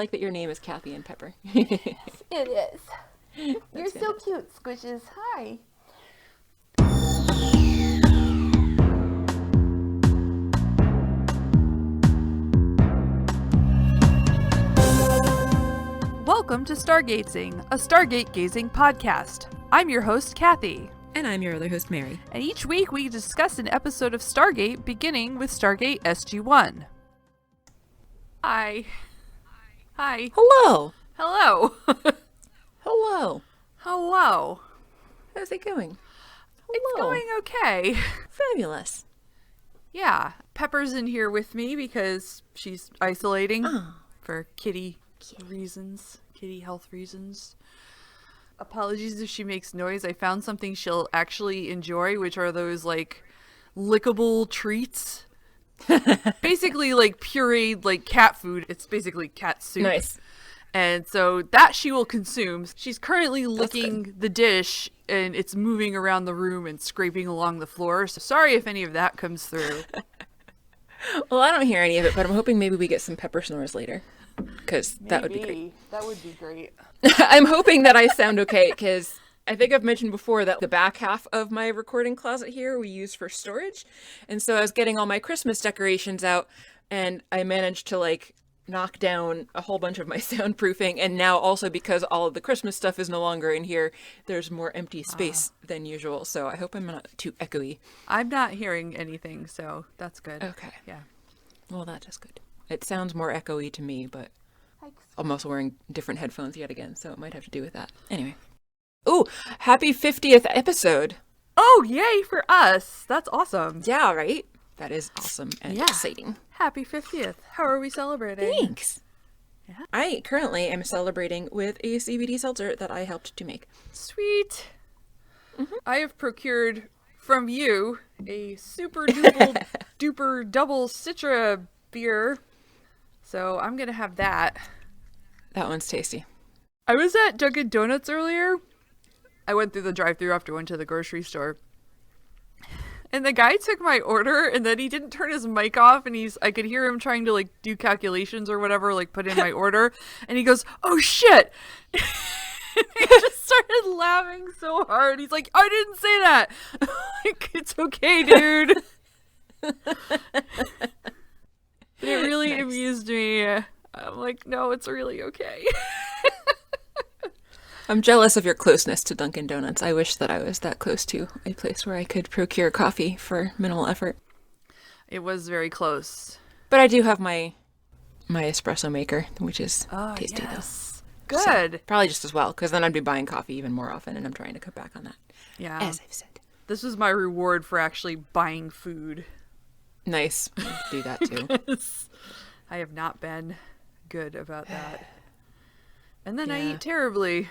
like that your name is Kathy and Pepper. It is. You're so fantastic. cute, Squishes. Hi. Welcome to Stargatezing, a Stargate gazing podcast. I'm your host, Kathy. And I'm your other host, Mary. And each week we discuss an episode of Stargate, beginning with Stargate SG-1. Hi. Hi. Hello. Hello. Hello. Hello. How's it going? It's Hello. going okay. Fabulous. Yeah. Pepper's in here with me because she's isolating for kitty reasons, kitty health reasons. Apologies if she makes noise. I found something she'll actually enjoy, which are those like lickable treats. Basically like pureed like cat food. It's basically cat soup. Nice. And so that she will consume. She's currently licking the dish and it's moving around the room and scraping along the floor. So sorry if any of that comes through. Well, I don't hear any of it, but I'm hoping maybe we get some pepper snores later. Because that would be great. That would be great. I'm hoping that I sound okay, because I think I've mentioned before that the back half of my recording closet here we use for storage. And so I was getting all my Christmas decorations out, and I managed to like knock down a whole bunch of my soundproofing. And now also because all of the Christmas stuff is no longer in here, there's more empty space than usual. So I hope I'm not too echoey. I'm not hearing anything, so that's good. Okay. Yeah. Well, that is good. It sounds more echoey to me, but I'm also wearing different headphones yet again, so it might have to do with that. Anyway. Ooh, happy 50th episode. Oh, yay for us. That's awesome. Yeah, right? That is awesome and exciting. Happy 50th. How are we celebrating? Thanks. Yeah. I currently am celebrating with a CBD seltzer that I helped to make. Sweet. Mm-hmm. I have procured from you a super duper duper double Citra beer. So I'm going to have that. That one's tasty. I was at Dunkin' Donuts earlier. I went through the drive-thru after I went to the grocery store. And the guy took my order and then he didn't turn his mic off and I could hear him trying to like do calculations or whatever, like put in my order. And he goes, "Oh shit." He just started laughing so hard. He's like, "I didn't say that." Like, it's okay, dude. It really amused me. I'm like, no, it's really okay. I'm jealous of your closeness to Dunkin' Donuts. I wish that I was that close to a place where I could procure coffee for minimal effort. It was very close. But I do have my espresso maker, which is tasty yes. though. Good. So, probably just as well, because then I'd be buying coffee even more often, and I'm trying to cut back on that. Yeah. As I've said. This was my reward for actually buying food. Nice. Do that too. I have not been good about that. And then I Yeah. eat terribly.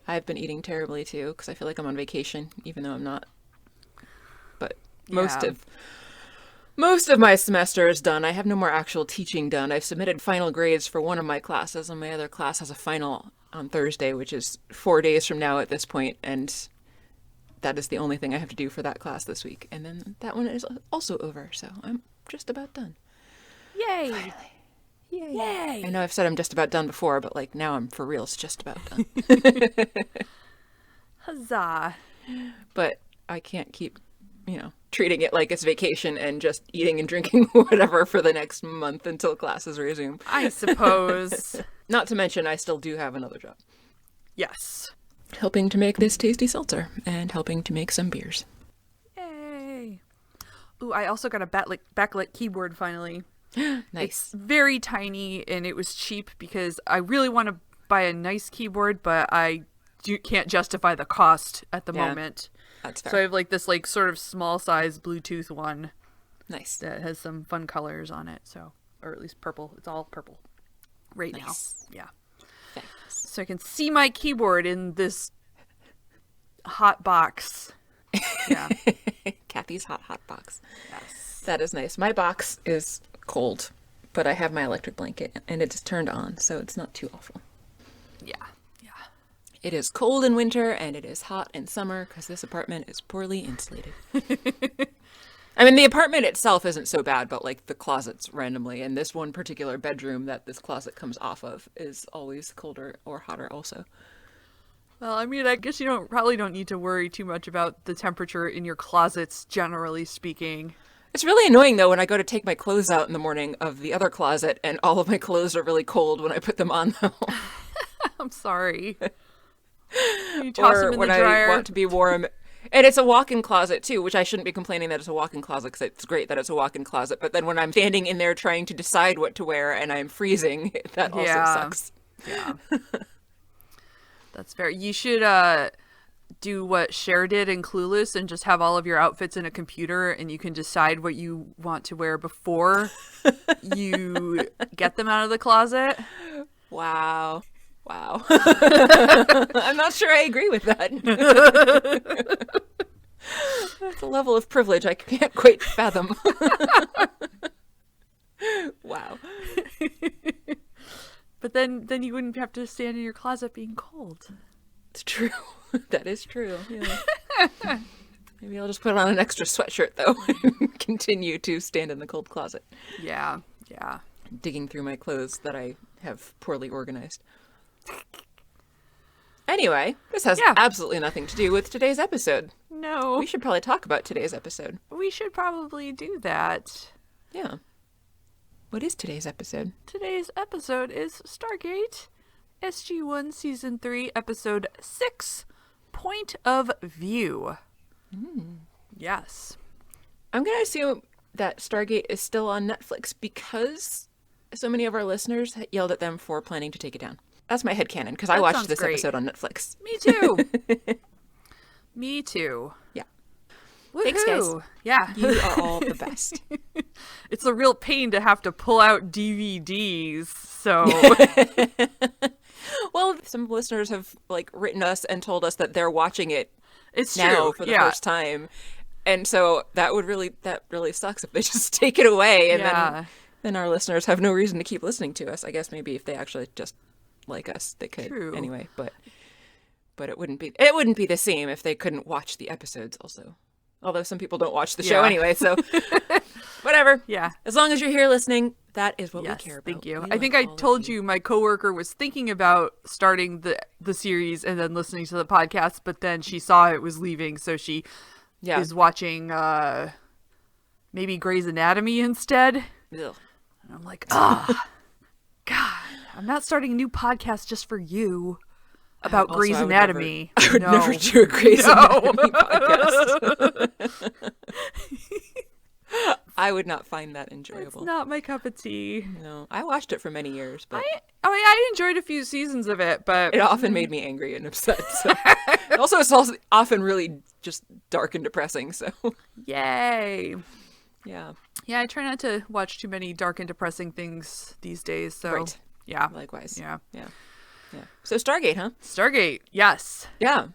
I've been eating terribly too, because I feel like I'm on vacation, even though I'm not. But most of my semester is done. I have no more actual teaching done. I've submitted final grades for one of my classes, and my other class has a final on Thursday, which is 4 days from now at this point, and that is the only thing I have to do for that class this week. And then that one is also over, so I'm just about done. Yay! Finally. Yay. Yay! I know I've said I'm just about done before, but like now I'm for real, it's just about done. Huzzah! But I can't keep, treating it like it's vacation and just eating and drinking whatever for the next month until classes resume. I suppose. Not to mention, I still do have another job. Yes. Helping to make this tasty seltzer and helping to make some beers. Yay! Ooh, I also got a backlit keyboard finally. Nice. It's very tiny and it was cheap because I really want to buy a nice keyboard, but I can't justify the cost at the moment. That's fair. So I have like this like sort of small size Bluetooth one. Nice. That has some fun colors on it. So, or at least purple. It's all purple right now. Yeah. Thanks. So I can see my keyboard in this hot box. Yeah. Kathy's hot box. Yes. That is nice. My box is cold, but I have my electric blanket and it's turned on, so it's not too awful. Yeah. It is cold in winter and it is hot in summer because this apartment is poorly insulated. I mean, the apartment itself isn't so bad, but like the closets randomly, and this one particular bedroom that this closet comes off of is always colder or hotter also. Well, I mean, I guess you probably don't need to worry too much about the temperature in your closets, generally speaking. It's really annoying though when I go to take my clothes out in the morning of the other closet and all of my clothes are really cold when I put them on though. I'm sorry. You toss them in the dryer. I want to be warm. And it's a walk-in closet too, which I shouldn't be complaining that it's a walk-in closet because it's great that it's a walk-in closet. But then when I'm standing in there trying to decide what to wear and I'm freezing, that also sucks. Yeah. That's fair. You should do what Cher did in Clueless and just have all of your outfits in a computer and you can decide what you want to wear before you get them out of the closet. Wow. I'm not sure I agree with that. That's a level of privilege I can't quite fathom. Wow. But then you wouldn't have to stand in your closet being cold. It's true. That is true. Yeah. Maybe I'll just put on an extra sweatshirt though and continue to stand in the cold closet. Yeah. Digging through my clothes that I have poorly organized. Anyway, this has absolutely nothing to do with today's episode. No. We should probably talk about today's episode. We should probably do that. Yeah. What is today's episode? Today's episode is Stargate SG-1 Season 3, Episode 6, Point of View. Yes. I'm going to assume that Stargate is still on Netflix because so many of our listeners yelled at them for planning to take it down. That's my headcanon, because I watched this episode on Netflix. Me too. Me too. Yeah. Woo-hoo. Thanks, guys. Yeah. You are all the best. It's a real pain to have to pull out DVDs, so... Well, some listeners have written us and told us that they're watching it it's now true. for the first time. And so that really sucks if they just take it away and then our listeners have no reason to keep listening to us. I guess maybe if they actually just like us, they could anyway, but it wouldn't be the same if they couldn't watch the episodes also. Although some people don't watch the show anyway, so whatever. Yeah. As long as you're here listening, that is what we care about. Thank you. I think I told you my coworker was thinking about starting the series and then listening to the podcast, but then she saw it was leaving, so she is watching maybe Grey's Anatomy instead. Ugh. And I'm like, God, I'm not starting a new podcast just for you about Grey's Anatomy. I would never do a Grey's Anatomy podcast. I would not find that enjoyable. It's not my cup of tea. No, I watched it for many years, but I enjoyed a few seasons of it, but it often made me angry and upset. So. It's also often really just dark and depressing. So, yay! Yeah, I try not to watch too many dark and depressing things these days. So, yeah, likewise. Yeah. So Stargate, huh? Stargate, yes. Yeah.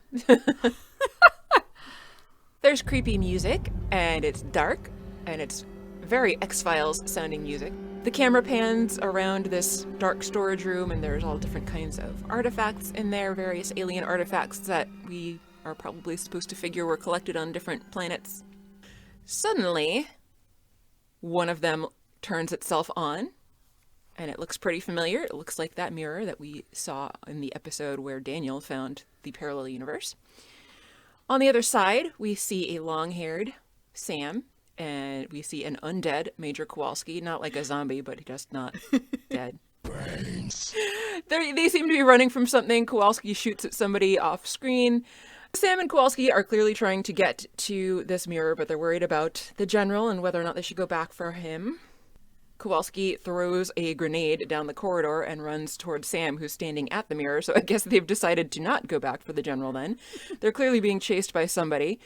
There's creepy music, and it's dark, and it's very X-Files sounding music. The camera pans around this dark storage room, and there's all different kinds of artifacts in there, various alien artifacts that we are probably supposed to figure were collected on different planets. Suddenly, one of them turns itself on, and it looks pretty familiar. It looks like that mirror that we saw in the episode where Daniel found the parallel universe. On the other side, we see a long-haired Sam, and we see an undead Major Kawalsky, not like a zombie, but just not dead. Brains. They seem to be running from something. Kowalski shoots at somebody off screen. Sam and Kowalski are clearly trying to get to this mirror, but they're worried about the general and whether or not they should go back for him. Kowalski throws a grenade down the corridor and runs towards Sam, who's standing at the mirror, so I guess they've decided to not go back for the general then. They're clearly being chased by somebody.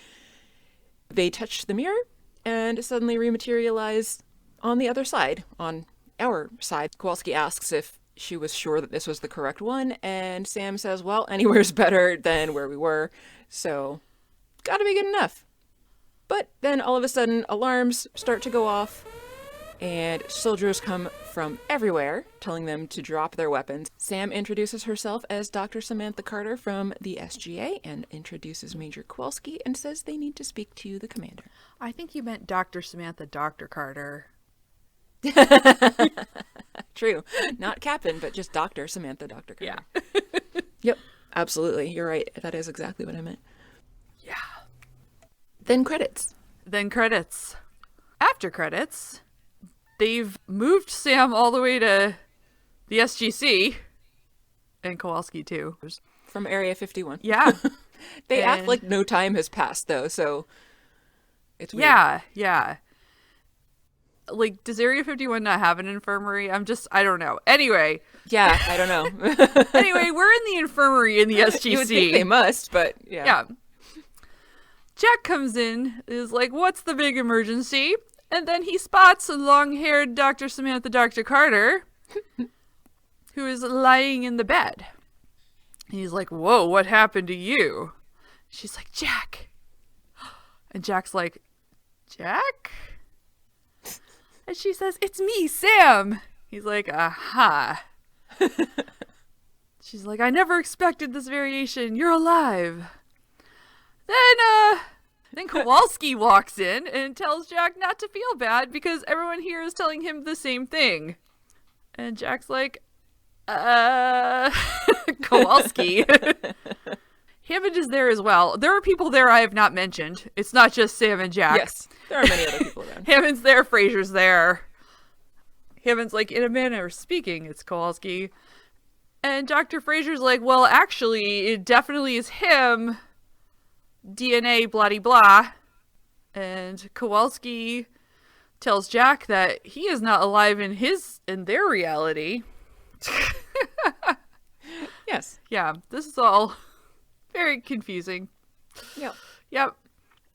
They touch the mirror and suddenly rematerialize on the other side, on our side. Kowalski asks if she was sure that this was the correct one, and Sam says, well, anywhere's better than where we were, so gotta be good enough. But then all of a sudden, alarms start to go off. And soldiers come from everywhere, telling them to drop their weapons. Sam introduces herself as Dr. Samantha Carter from the SGA and introduces Major Kawalsky and says they need to speak to the commander. I think you meant Dr. Samantha, Dr. Carter. True. Not Captain, but just Dr. Samantha, Dr. Carter. Yeah. Yep, absolutely. You're right. That is exactly what I meant. Yeah. Then credits. After credits, they've moved Sam all the way to the SGC, and Kowalski too. From Area 51. Yeah. They act like no time has passed, though, so it's weird. Yeah. Like, does Area 51 not have an infirmary? I don't know. Anyway. Yeah, I don't know. Anyway, we're in the infirmary in the SGC. You would think they must, but yeah. Yeah. Jack comes in, is like, what's the big emergency? And then he spots a long-haired Dr. Samantha, Dr. Carter, who is lying in the bed. And he's like, whoa, what happened to you? She's like, Jack. And Jack's like, Jack? And she says, it's me, Sam. He's like, aha. She's like, I never expected this variation. You're alive. Then Kowalski walks in and tells Jack not to feel bad because everyone here is telling him the same thing. And Jack's like, Kowalski. Hammond is there as well. There are people there I have not mentioned. It's not just Sam and Jack. Yes, there are many other people around. Hammond's there, Fraser's there. Hammond's like, in a manner of speaking, it's Kowalski. And Dr. Fraser's like, well, actually, it definitely is him. DNA, blah-de-blah. And Kowalski tells Jack that he is not alive in their reality. Yes. Yeah, this is all very confusing. Yep.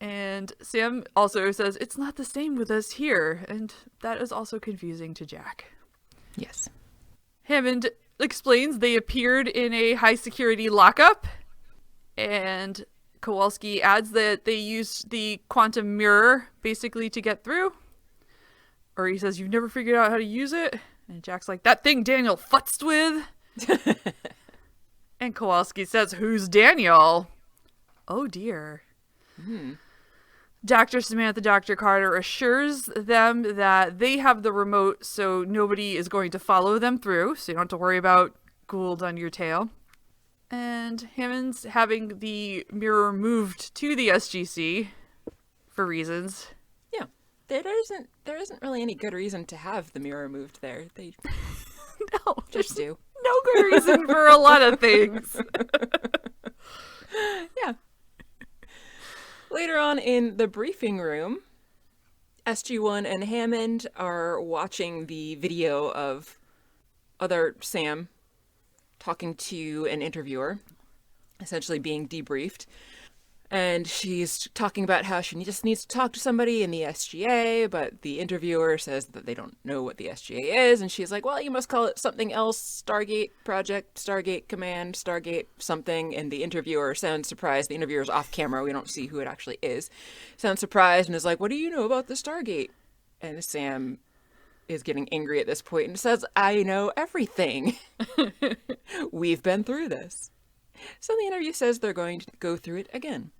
And Sam also says, it's not the same with us here. And that is also confusing to Jack. Yes. Hammond explains they appeared in a high-security lockup. And Kowalski adds that they used the quantum mirror basically to get through. Or he says, you've never figured out how to use it? And Jack's like, that thing Daniel futzed with? And Kowalski says, who's Daniel? Oh dear. Dr. Samantha, Dr. Carter assures them that they have the remote so nobody is going to follow them through, so you don't have to worry about Gould on your tail. And Hammond's having the mirror moved to the SGC for reasons. Yeah. There isn't really any good reason to have the mirror moved there. They No, just do. No good reason for a lot of things. Yeah. Later on in the briefing room, SG1 and Hammond are watching the video of other Sam talking to an interviewer, essentially being debriefed. And she's talking about how she just needs to talk to somebody in the SGA, but the interviewer says that they don't know what the SGA is. And she's like, well, you must call it something else. Stargate Project, Stargate Command, Stargate something. And the interviewer sounds surprised. The interviewer's off camera. We don't see who it actually is. Sounds surprised and is like, what do you know about the Stargate? And Sam is getting angry at this point and says, I know everything. We've been through this. So the interview says they're going to go through it again.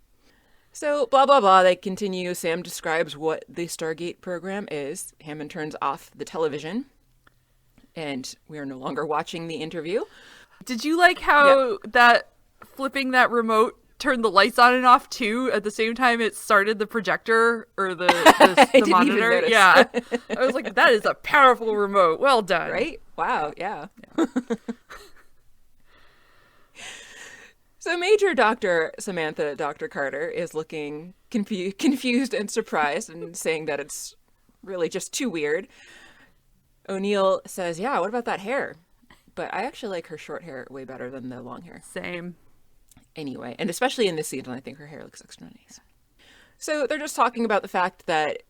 So, blah, blah, blah, they continue. Sam describes what the Stargate program is. Hammond turns off the television, and we are no longer watching the interview. Did you like how that flipping that remote turned the lights on and off, too, at the same time it started the projector or the monitor? Yeah. I was like, that is a powerful remote. Well done. Right? Wow, yeah. So Major Dr. Samantha, Dr. Carter, is looking confused and surprised and saying that it's really just too weird. O'Neill says, yeah, what about that hair? But I actually like her short hair way better than the long hair. Same. Anyway, and especially in this season, I think her hair looks extra nice. So they're just talking about the fact that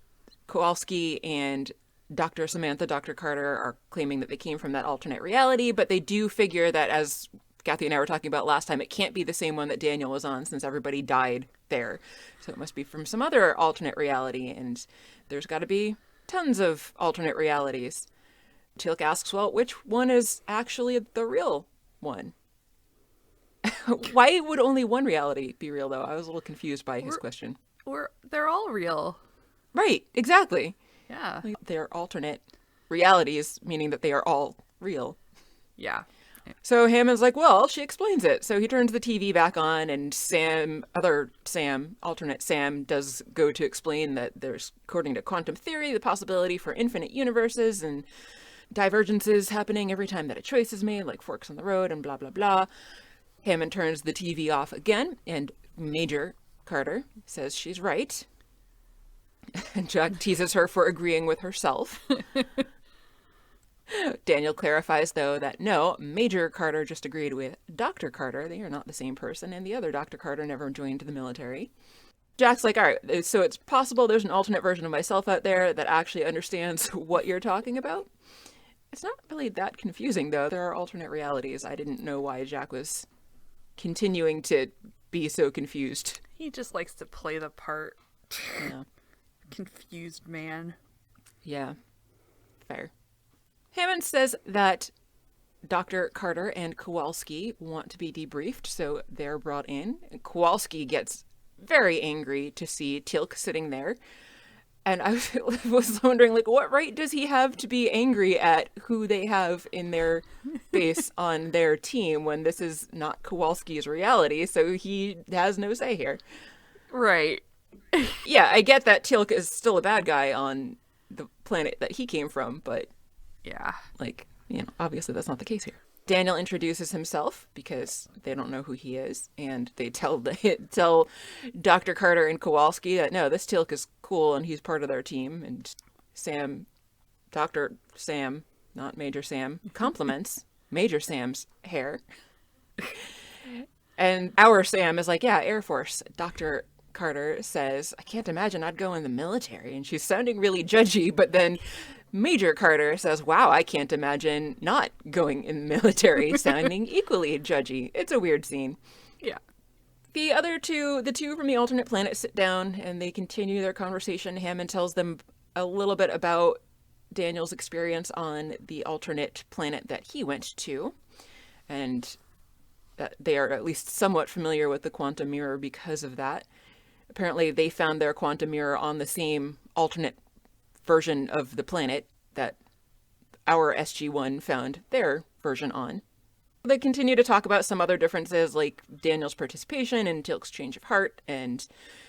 Kowalski and Dr. Samantha, Dr. Carter are claiming that they came from that alternate reality, but they do figure that, as Kathy and I were talking about last time, it can't be the same one that Daniel was on since everybody died there. So it must be from some other alternate reality, and there's got to be tons of alternate realities. Teal'c asks, well, which one is actually the real one? Why would only one reality be real, though? I was a little confused by his question. They're all real. Right, exactly. Yeah. They're alternate realities, meaning that they are all real. Yeah. So Hammond's like, well, she explains it. So he turns the TV back on, and alternate Sam, does go to explain that there's, according to quantum theory, the possibility for infinite universes and divergences happening every time that a choice is made, like forks in the road and blah, blah, blah. Hammond turns the TV off again, and Major Carter says she's right. And Jack teases her for agreeing with herself. Daniel clarifies, though, that no, Major Carter just agreed with Dr. Carter. They are not the same person, and the other Dr. Carter never joined the military. Jack's like, all right, so it's possible there's an alternate version of myself out there that actually understands what you're talking about. It's not really that confusing, though. There are alternate realities. I didn't know why Jack was continuing to be so confused. He just likes to play the part. Yeah. Confused man. Yeah. Fair. Hammond says that Dr. Carter and Kawalsky want to be debriefed, so they're brought in. Kawalsky gets very angry to see Teal'c sitting there. And I was wondering, like, what right does he have to be angry at who they have in their base on their team when this is not Kowalski's reality, so he has no say here. Right. Yeah, I get that Teal'c is still a bad guy on the planet that he came from, but yeah, like, you know, obviously that's not the case here. Daniel introduces himself because they don't know who he is, and they tell Dr. Carter and Kowalski that no, this Teal'c is cool and he's part of their team. And Dr. Sam, not Major Sam, compliments Major Sam's hair. And our Sam is like, yeah, Air Force. Dr. Carter says, I can't imagine I'd go in the military. And she's sounding really judgy, but then Major Carter says, wow, I can't imagine not going in the military, sounding equally judgy. It's a weird scene. Yeah. The two from the alternate planet sit down and they continue their conversation. Hammond tells them a little bit about Daniel's experience on the alternate planet that he went to, and that they are at least somewhat familiar with the quantum mirror because of that. Apparently, they found their quantum mirror on the same alternate version of the planet that our SG-1 found their version on. They continue to talk about some other differences, like Daniel's participation and Teal'c's change of heart and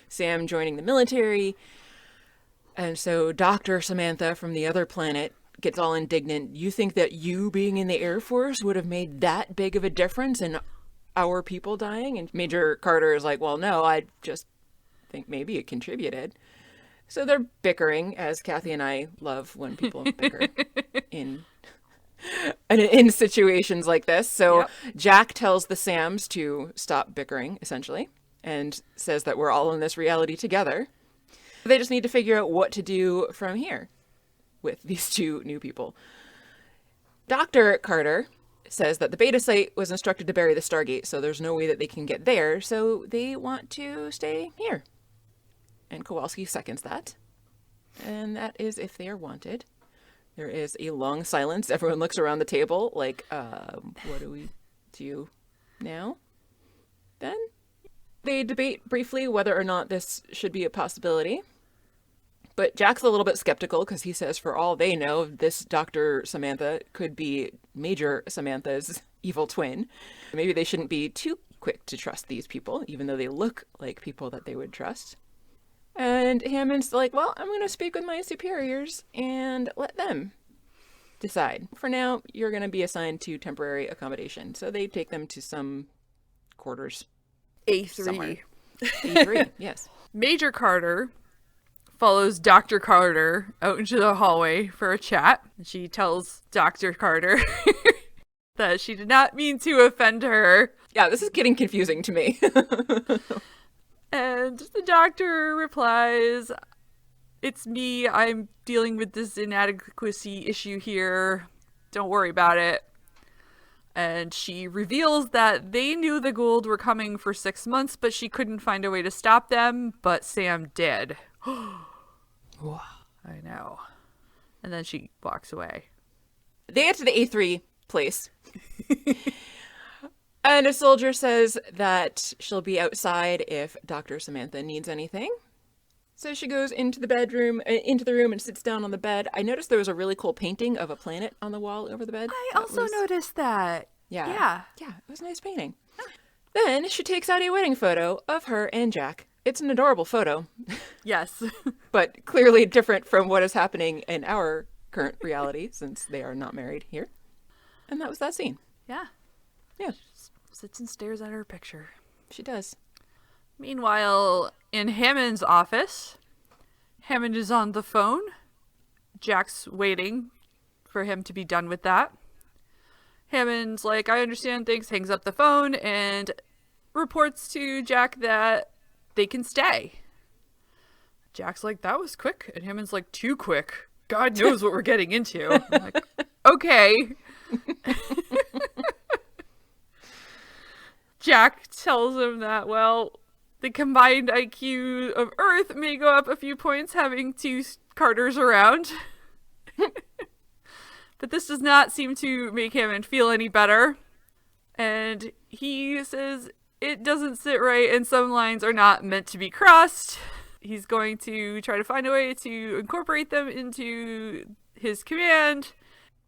Sam joining the military. And so Dr. Samantha from the other planet gets all indignant. You think that you being in the Air Force would have made that big of a difference in our people dying? And Major Carter is like, well, no, I just think maybe it contributed. So they're bickering, as Kathy and I love when people bicker in situations like this. So yep. Jack tells the Sams to stop bickering, essentially, and says that we're all in this reality together. They just need to figure out what to do from here with these two new people. Dr. Carter says that the beta site was instructed to bury the Stargate, so there's no way that they can get there, so they want to stay here. And Kowalski seconds that. And that is if they are wanted. There is a long silence. Everyone looks around the table like, what do we do now? Then they debate briefly whether or not this should be a possibility. But Jack's a little bit skeptical because he says for all they know, this Dr. Samantha could be Major Samantha's evil twin. Maybe they shouldn't be too quick to trust these people, even though they look like people that they would trust. And Hammond's like, well, I'm going to speak with my superiors and let them decide. For now, you're going to be assigned to temporary accommodation. So they take them to some quarters. A3. Somewhere. A3, yes. Major Carter follows Dr. Carter out into the hallway for a chat. She tells Dr. Carter that she did not mean to offend her. Yeah, this is getting confusing to me. And the doctor replies, it's me. I'm dealing with this inadequacy issue here. Don't worry about it. And she reveals that they knew the Gould were coming for 6 months, but she couldn't find a way to stop them, but Sam did. Wow. I know. And then she walks away. They get to the A3 place. And a soldier says that she'll be outside if Dr. Samantha needs anything. So she goes into the room and sits down on the bed. I noticed there was a really cool painting of a planet on the wall over the bed. I also noticed that. Yeah. Yeah, it was a nice painting. Then she takes out a wedding photo of her and Jack. It's an adorable photo. Yes. But clearly different from what is happening in our current reality since they are not married here. And that was that scene. Yeah. Yeah. She sits and stares at her picture. She does. Meanwhile, in Hammond's office, Hammond is on the phone. Jack's waiting for him to be done with that. Hammond's like, I understand things, hangs up the phone, and reports to Jack that they can stay. Jack's like, that was quick. And Hammond's like, too quick. God knows what we're getting into. I'm like, okay. Jack tells him that, well, the combined IQ of Earth may go up a few points having two Carters around. But this does not seem to make Hammond feel any better. And he says it doesn't sit right and some lines are not meant to be crossed. He's going to try to find a way to incorporate them into his command.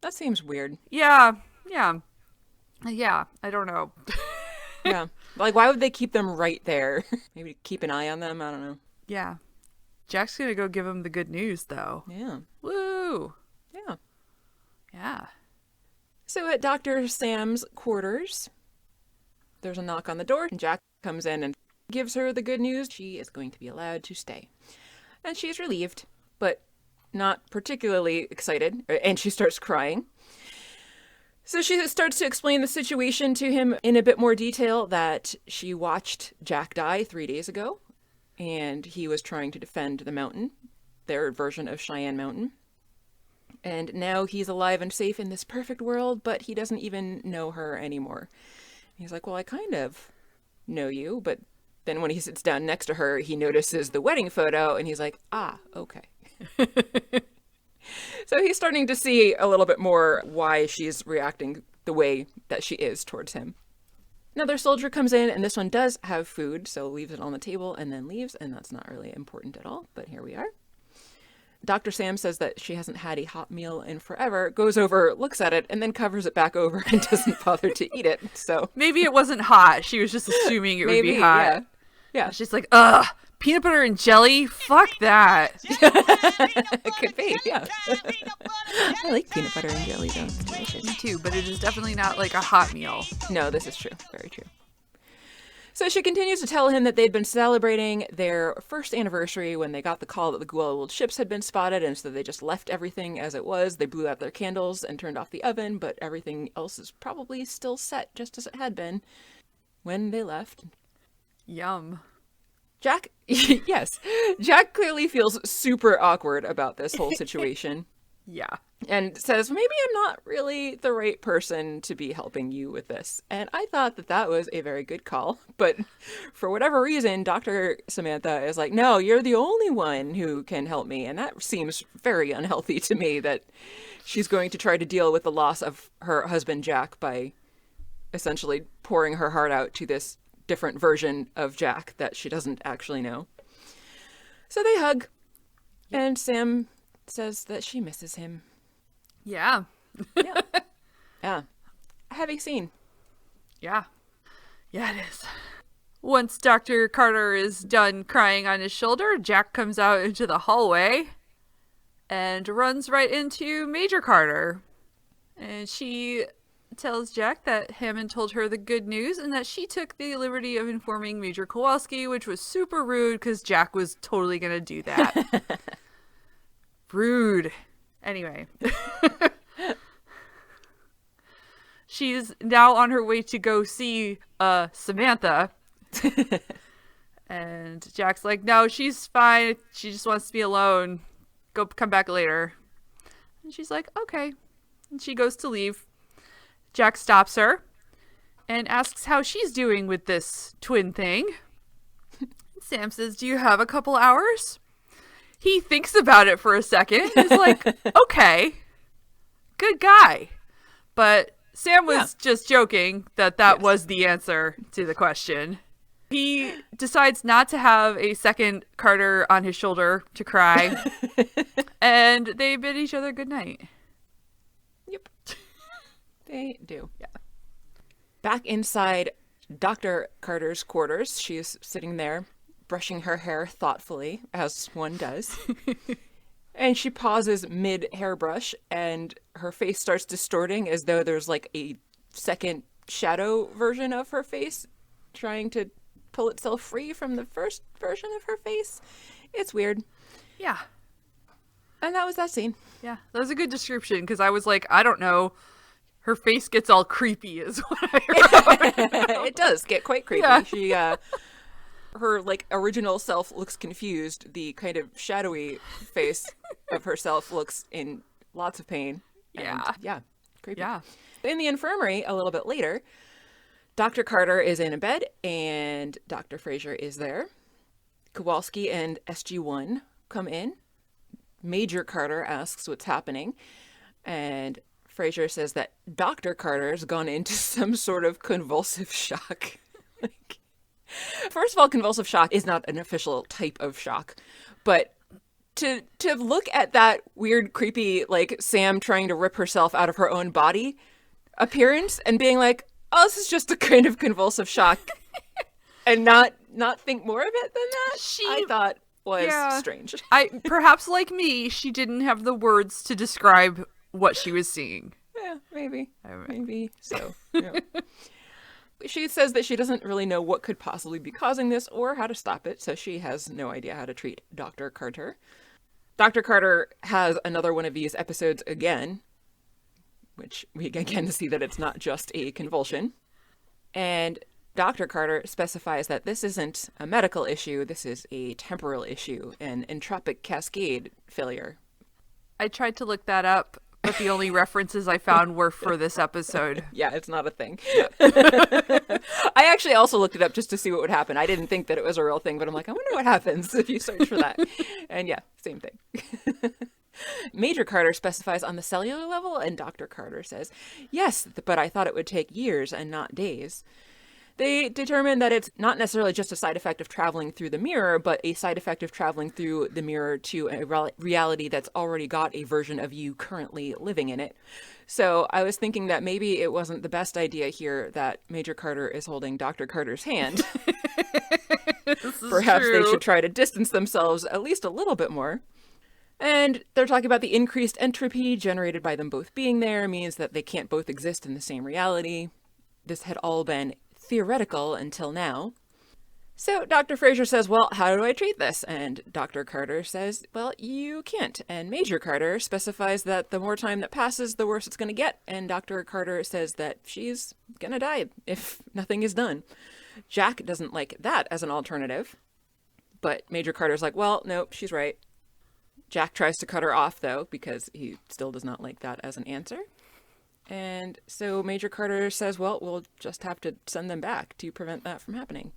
That seems weird. Yeah, I don't know. Yeah. Like, why would they keep them right there? Maybe keep an eye on them? I don't know. Yeah. Jack's gonna go give him the good news, though. Yeah. Woo! Yeah. Yeah. So at Dr. Sam's quarters, there's a knock on the door, and Jack comes in and gives her the good news. She is going to be allowed to stay. And she's relieved, but not particularly excited, and she starts crying. So she starts to explain the situation to him in a bit more detail, that she watched Jack die 3 days ago, and he was trying to defend the mountain, their version of Cheyenne Mountain. And now he's alive and safe in this perfect world, but he doesn't even know her anymore. He's like, well, I kind of know you, but then when he sits down next to her, he notices the wedding photo, and he's like, okay. So he's starting to see a little bit more why she's reacting the way that she is towards him. Another soldier comes in, and this one does have food, so leaves it on the table and then leaves, and that's not really important at all, but here we are. Dr. Sam says that she hasn't had a hot meal in forever, goes over, looks at it, and then covers it back over and doesn't bother to eat it. So maybe it wasn't hot. She was just assuming it would be hot. Yeah. She's like, peanut butter and jelly? Fuck that. It could be, yeah. I like peanut butter and jelly, though. It's delicious. Me too, but it is definitely not like a hot meal. No, this is true. Very true. So she continues to tell him that they'd been celebrating their first anniversary when they got the call that the Goa'uld ships had been spotted, and so they just left everything as it was. They blew out their candles and turned off the oven, but everything else is probably still set just as it had been when they left. Yum. Jack, yes, Jack clearly feels super awkward about this whole situation. Yeah. And says, maybe I'm not really the right person to be helping you with this. And I thought that that was a very good call. But for whatever reason, Dr. Samantha is like, no, you're the only one who can help me. And that seems very unhealthy to me, that she's going to try to deal with the loss of her husband, Jack, by essentially pouring her heart out to this different version of Jack that she doesn't actually know. So they hug. And Sam says that she misses him. Yeah. Yeah. Yeah. A heavy scene. Yeah. Yeah, it is. Once Dr. Carter is done crying on his shoulder, Jack comes out into the hallway and runs right into Major Carter. And she tells Jack that Hammond told her the good news and that she took the liberty of informing Major Kawalsky, which was super rude because Jack was totally going to do that. Rude. Anyway. She's now on her way to go see Samantha. And Jack's like, no, she's fine. She just wants to be alone. Come back later. And she's like, okay. And she goes to leave. Jack stops her and asks how she's doing with this twin thing. Sam says, do you have a couple hours? He thinks about it for a second. He's like, okay, good guy. But Sam was just joking that was the answer to the question. He decides not to have a second Carter on his shoulder to cry. And they bid each other good night. Yep. They do. Yeah. Back inside Dr. Carter's quarters, she's sitting there brushing her hair thoughtfully, as one does. And she pauses mid-hairbrush, and her face starts distorting as though there's like a second shadow version of her face trying to pull itself free from the first version of her face. It's weird. Yeah. And that was that scene. Yeah, that was a good description, because I was like, I don't know. Her face gets all creepy is what I wrote. It does get quite creepy. Yeah. She, her like original self looks confused. The kind of shadowy face of herself looks in lots of pain. Yeah. And, yeah. Creepy. Yeah. In the infirmary a little bit later, Dr. Carter is in a bed and Dr. Fraiser is there. Kawalsky and SG1 come in. Major Carter asks what's happening, and Fraiser says that Dr. Carter's gone into some sort of convulsive shock. First of all, convulsive shock is not an official type of shock, but to look at that weird, creepy, like Sam trying to rip herself out of her own body appearance and being like, oh, this is just a kind of convulsive shock, and not think more of it than that, I thought was strange. Perhaps like me, she didn't have the words to describe what she was seeing. Yeah, maybe. Maybe so. Yeah. She says that she doesn't really know what could possibly be causing this or how to stop it, so she has no idea how to treat Dr. Carter. Dr. Carter has another one of these episodes again, which we again see that it's not just a convulsion. And Dr. Carter specifies that this isn't a medical issue, this is a temporal issue, an entropic cascade failure. I tried to look that up, but the only references I found were for this episode. Yeah, it's not a thing. I actually also looked it up just to see what would happen. I didn't think that it was a real thing, but I'm like, I wonder what happens if you search for that. And yeah, same thing. Major Carter specifies on the cellular level, and Dr. Carter says, yes, but I thought it would take years and not days. They determine that it's not necessarily just a side effect of traveling through the mirror, but a side effect of traveling through the mirror to a reality that's already got a version of you currently living in it. So I was thinking that maybe it wasn't the best idea here that Major Carter is holding Dr. Carter's hand. Perhaps true. They should try to distance themselves at least a little bit more. And they're talking about the increased entropy generated by them both being there means that they can't both exist in the same reality. This had all been theoretical until now. So Dr. Fraiser says, well, how do I treat this? And Dr. Carter says, well, you can't. And Major Carter specifies that the more time that passes, the worse it's going to get. And Dr. Carter says that she's going to die if nothing is done. Jack doesn't like that as an alternative. But Major Carter's like, well, no, she's right. Jack tries to cut her off, though, because he still does not like that as an answer. And so Major Carter says, well, we'll just have to send them back to prevent that from happening.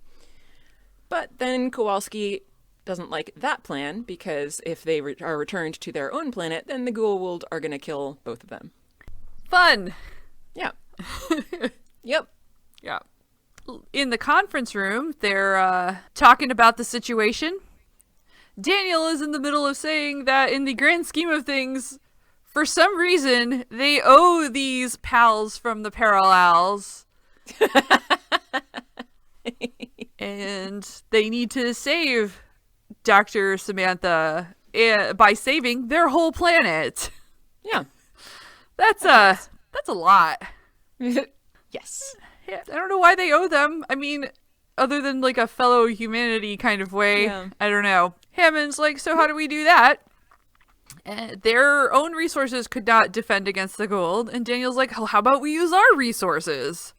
But then Kowalski doesn't like that plan, because if they are returned to their own planet, then the Goa'uld are going to kill both of them. Fun! Yeah. Yep. Yeah. In the conference room, they're talking about the situation. Daniel is in the middle of saying that in the grand scheme of things, for some reason, they owe these pals from the parallels. And they need to save Dr. Samantha by saving their whole planet. Yeah. That's a lot. Yes. Yeah, I don't know why they owe them. I mean, other than like a fellow humanity kind of way. Yeah. I don't know. Hammond's like, so how do we do that? Their own resources could not defend against the Goa'uld. And Daniel's like, how about we use our resources?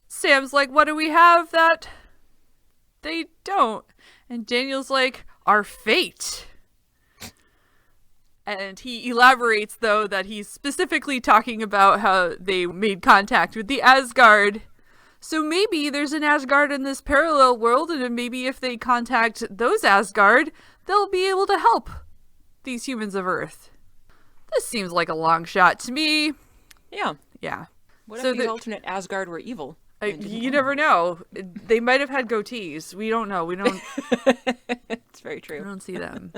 Sam's like, what do we have that they don't? And Daniel's like, our fate. And he elaborates, though, that he's specifically talking about how they made contact with the Asgard. So maybe there's an Asgard in this parallel world, and maybe if they contact those Asgard, they'll be able to help these humans of Earth. This seems like a long shot to me. Yeah. Yeah. What if the alternate Asgard were evil? You never know. They might have had goatees. We don't know. We don't. It's very true. I don't see them.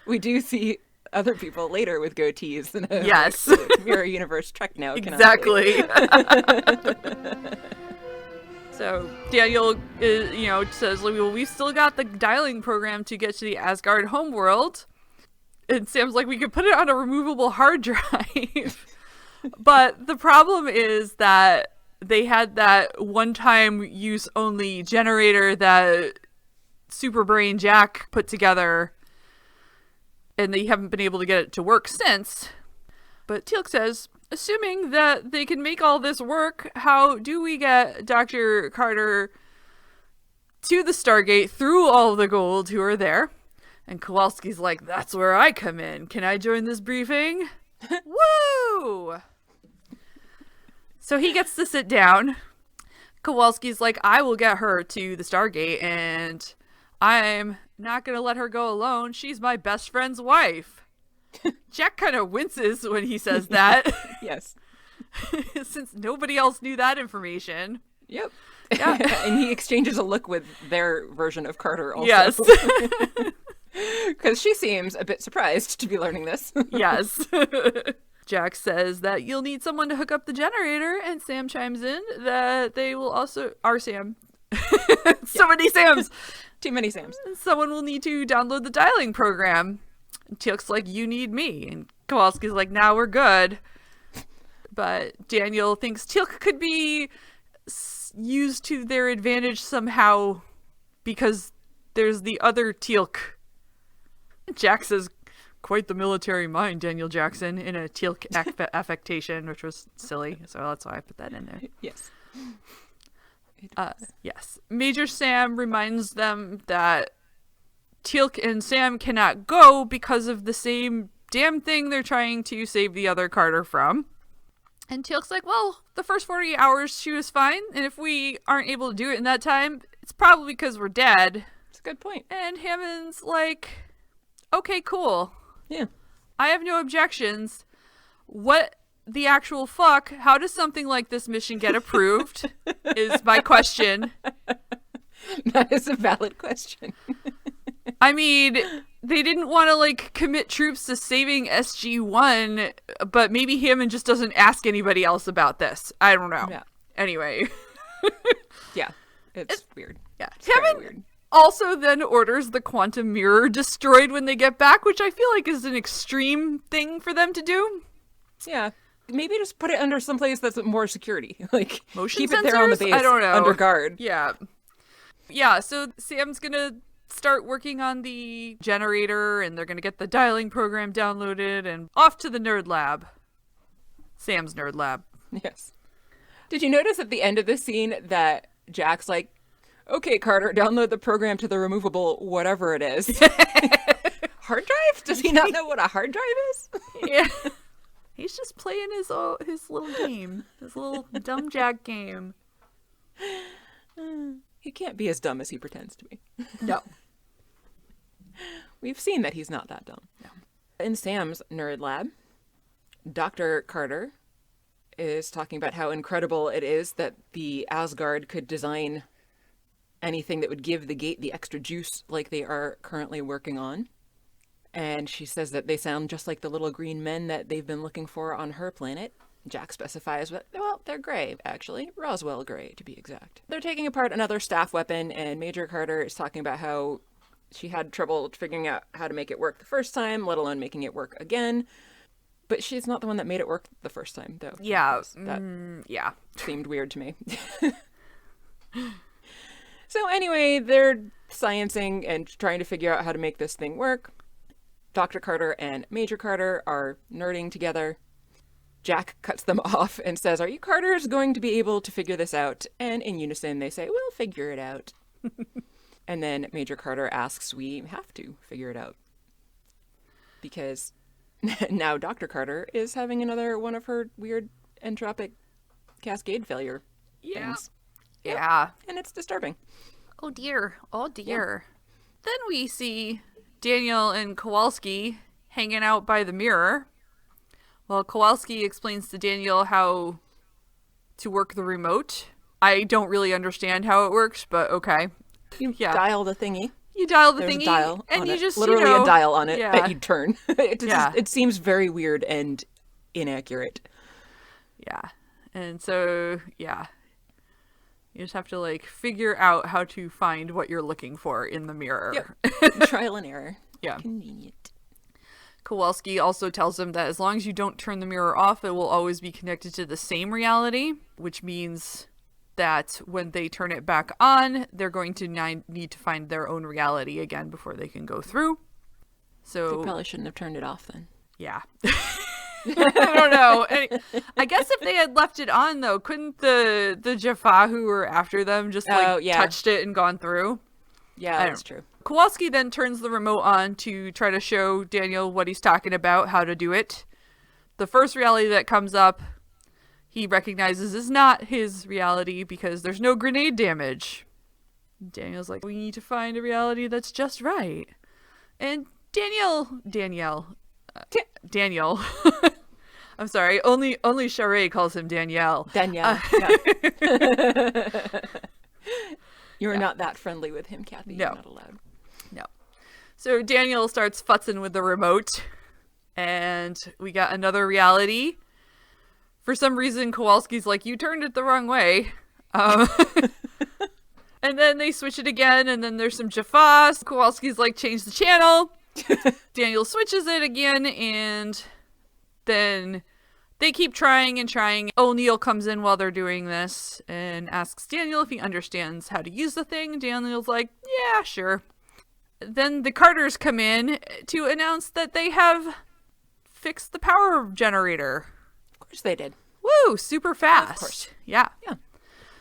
We do see other people later with goatees in a Yes. mirror universe Trek now. Exactly. So Daniel, says, well, we've still got the dialing program to get to the Asgard homeworld. And Sam's like, we could put it on a removable hard drive. But the problem is that they had that one-time use only generator that Superbrain Jack put together, and they haven't been able to get it to work since. But Teal'c says, assuming that they can make all this work, how do we get Dr. Carter to the Stargate through all the gold who are there? And Kowalski's like, that's where I come in. Can I join this briefing? Woo! So he gets to sit down. Kowalski's like, I will get her to the Stargate, and I'm not going to let her go alone. She's my best friend's wife. Jack kind of winces when he says that. Yes. Since nobody else knew that information. Yep. Yeah. And he exchanges a look with their version of Carter also. Yes. Because she seems a bit surprised to be learning this. Yes. Jack says that you'll need someone to hook up the generator, and Sam chimes in that they will also... Our Sam. So many Sams. Too many Sams. Someone will need to download the dialing program. And Teal'c's like, you need me. And Kowalski's like, now we're good. But Daniel thinks Teal'c could be used to their advantage somehow because there's the other Teal'c. Jack says, quite the military mind, Daniel Jackson, in a Teal'c affectation, which was silly. So that's why I put that in there. Yes. Yes. Major Sam reminds them that Teal'c and Sam cannot go because of the same damn thing they're trying to save the other Carter from. And Teal'c's like, well, the first 40 hours she was fine, and if we aren't able to do it in that time, it's probably because we're dead. It's a good point. And Hammond's like, okay, cool. Yeah. I have no objections. What the actual fuck? How does something like this mission get approved? Is my question. That is a valid question. I mean, they didn't want to, commit troops to saving SG-1, but maybe Hammond just doesn't ask anybody else about this. I don't know. Yeah. Anyway. Yeah. It's weird. Yeah. It's very Hammond weird. also then orders the quantum mirror destroyed when they get back, which I feel like is an extreme thing for them to do. Yeah. Maybe just put it under someplace that's more security. Motion keep sensors? it there on the base. I don't know. Under guard. Yeah. Yeah, so Sam's gonna start working on the generator, and they're gonna get the dialing program downloaded, and off to the nerd lab. Sam's nerd lab. Yes. Did you notice at the end of this scene that Jack's like, okay, Carter, download the program to the removable whatever it is. Hard drive? Does he not know what a hard drive is? Yeah. He's just playing his little game. His little dumb Jack game. He can't be as dumb as he pretends to be. No. We've seen that he's not that dumb. No. In Sam's nerd lab, Dr. Carter is talking about how incredible it is that the Asgard could design anything that would give the gate the extra juice like they are currently working on. And she says that they sound just like the little green men that they've been looking for on her planet. Jack specifies, well, they're gray, actually. Roswell gray, to be exact. They're taking apart another staff weapon, and Major Carter is talking about how she had trouble figuring out how to make it work the first time, let alone making it work again. But she's not the one that made it work the first time, though. Yeah. That seemed weird to me. So anyway, they're sciencing and trying to figure out how to make this thing work. Dr. Carter and Major Carter are nerding together. Jack cuts them off and says, are you Carters going to be able to figure this out? And in unison, they say, we'll figure it out. And then Major Carter asks, we have to figure it out. Because now Dr. Carter is having another one of her weird entropic cascade failure things. Yeah. And it's disturbing. Oh dear. Oh dear. Then we see Daniel and Kowalski hanging out by the mirror. Well, Kowalski explains to Daniel how to work the remote. I don't really understand how it works, but okay. You dial the thingy. You dial the There's thingy, a dial and on you it. just literally a dial on it that you turn. It seems very weird and inaccurate. Yeah, and so you just have to like figure out how to find what you're looking for in the mirror. Yep. Trial and error. Yeah. Convenient. Kowalski also tells him that as long as you don't turn the mirror off, it will always be connected to the same reality, which means that when they turn it back on, they're going to need to find their own reality again before they can go through. So They probably shouldn't have turned it off then. Yeah. I don't know. I guess if they had left it on, though, couldn't the Jaffa who were after them just touched it and gone through? Yeah, that's true. Kowalski then turns the remote on to try to show Daniel what he's talking about, how to do it. The first reality that comes up, he recognizes is not his reality because there's no grenade damage. Daniel's like, we need to find a reality that's just right. And Daniel. I'm sorry, only Charest calls him Danielle. Danielle. You're not that friendly with him, Kathy. No. You're not allowed. No. So Daniel starts futzing with the remote, and we got another reality. For some reason, Kowalski's like, you turned it the wrong way. And then they switch it again, and then there's some Jaffas. Kowalski's like, change the channel. Daniel switches it again, and then they keep trying and trying. O'Neill comes in while they're doing this and asks Daniel if he understands how to use the thing. Daniel's like, yeah, sure. Then the Carters come in to announce that they have fixed the power generator. Of course they did. Woo, super fast. Of course. Yeah.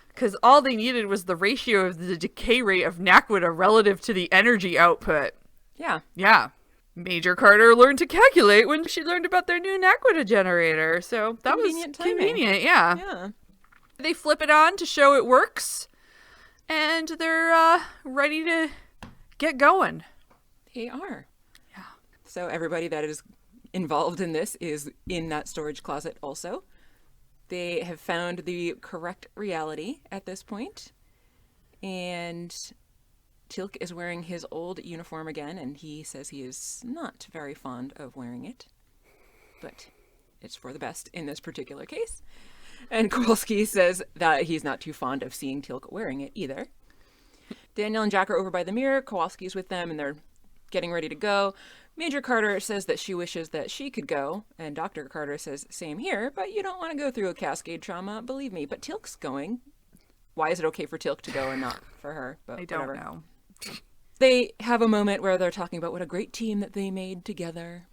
Because all they needed was the ratio of the decay rate of Naquita relative to the energy output. Yeah. Yeah. Major Carter learned to calculate when she learned about their new Naquita generator. So that Convenient was timing. convenient, yeah. Yeah. They flip it on to show it works. And they're ready to get going. They are. Yeah. So everybody that is involved in this is in that storage closet also. They have found the correct reality at this point. And Teal'c is wearing his old uniform again, and he says he is not very fond of wearing it. But it's for the best in this particular case. And Kowalski says that he's not too fond of seeing Teal'c wearing it either. Daniel and Jack are over by the mirror. Kowalski's with them, and they're getting ready to go. Major Carter says that she wishes that she could go, and Dr. Carter says, same here, but you don't want to go through a cascade trauma, believe me. But Teal'c's going. Why is it okay for Teal'c to go and not for her? But I don't whatever. know. They have a moment where they're talking about what a great team that they made together.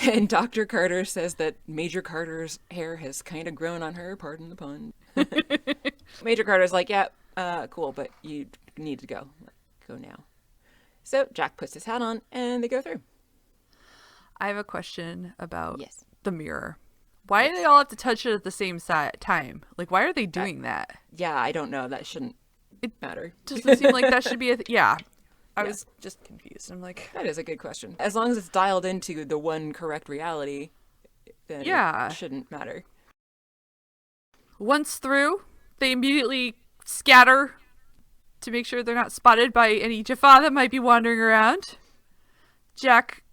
And Dr. Carter says that Major Carter's hair has kind of grown on her, pardon the pun. Major Carter's like, yeah, cool, but you need to go. Go now. So Jack puts his hat on, and they go through. I have a question about Yes. the mirror. Why do they all have to touch it at the same time? Like, why are they doing that? Yeah, I don't know. That shouldn't matter. Doesn't seem like that should be yeah. I was just confused. I'm like, That is a good question. As long as it's dialed into the one correct reality, then Yeah. it shouldn't matter. once through, they immediately scatter to make sure they're not spotted by any Jaffa that might be wandering around. Jack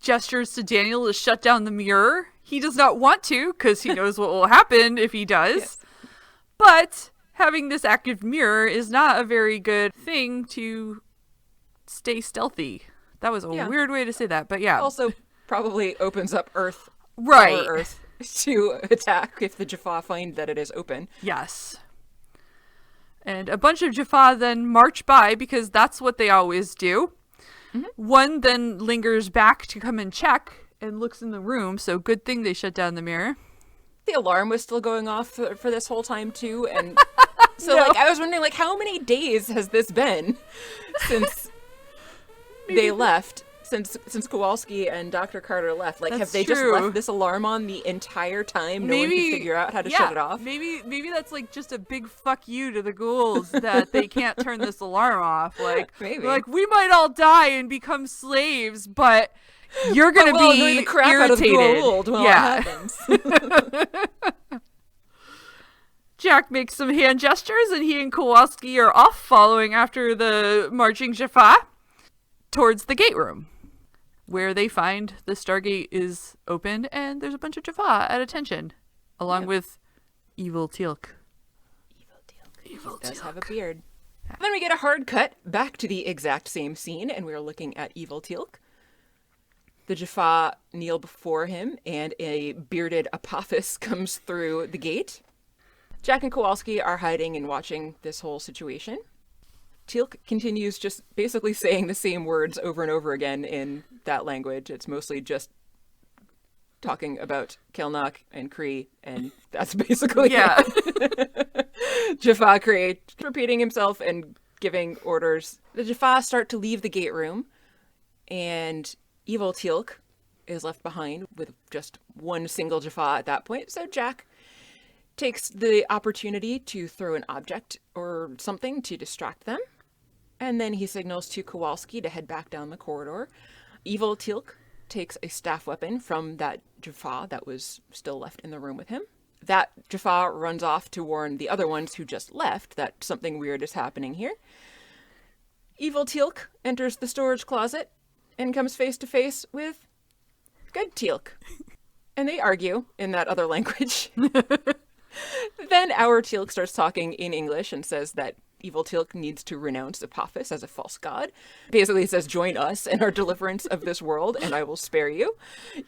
gestures to Daniel to shut down the mirror. He does not want to, because he knows what will happen if he does. Yes. But having this active mirror is not a very good thing to stay stealthy. That was a weird way to say that, but yeah. Also, probably opens up Earth, Right. our Earth, to attack if the Jaffa find that it is open. Yes. And a bunch of Jaffa then march by because that's what they always do. Mm-hmm. One then lingers back to come and check and looks in the room, so good thing they shut down the mirror. The alarm was still going off for this whole time too, and so No. like I was wondering, like, how many days has this been since they left? since Kowalski and Dr. Carter left. Like, That's have they just true. left this alarm on the entire time? No one can figure out how to shut it off. Maybe that's like just a big fuck you to the ghouls that they can't turn this alarm off. Like, Maybe. like we might all die and become slaves, but you're gonna be the crap irritated. out of Goa'uld while it happens. Jack makes some hand gestures, and he and Kowalski are off following after the marching Jaffa towards the gate room, where they find the Stargate is open and there's a bunch of Jaffa at attention, along with Evil Teal'c. Evil Teal'c does have a beard. Then we get a hard cut back to the exact same scene, and we are looking at Evil Teal'c. The Jaffa kneel before him, and a bearded Apophis comes through the gate. Jack and Kowalski are hiding and watching this whole situation. Teal'c continues just basically saying the same words over and over again in that language. It's mostly just talking about Kelnock and Kree, and that's basically it. Jaffa Kree repeating himself and giving orders. The Jaffa start to leave the gate room, and Evil Teal'c is left behind with just one single Jaffa at that point. So Jack takes the opportunity to throw an object or something to distract them. And then he signals to Kowalski to head back down the corridor. Evil Teal'c takes a staff weapon from that Jaffa that was still left in the room with him. That Jaffa runs off to warn the other ones who just left that something weird is happening here. Evil Teal'c enters the storage closet and comes face to face with Good Teal'c. And they argue in that other language. Then our Teal'c starts talking in English and says that Evil Teal'c needs to renounce Apophis as a false god. Basically, it says, join us in our deliverance of this world, and I will spare you.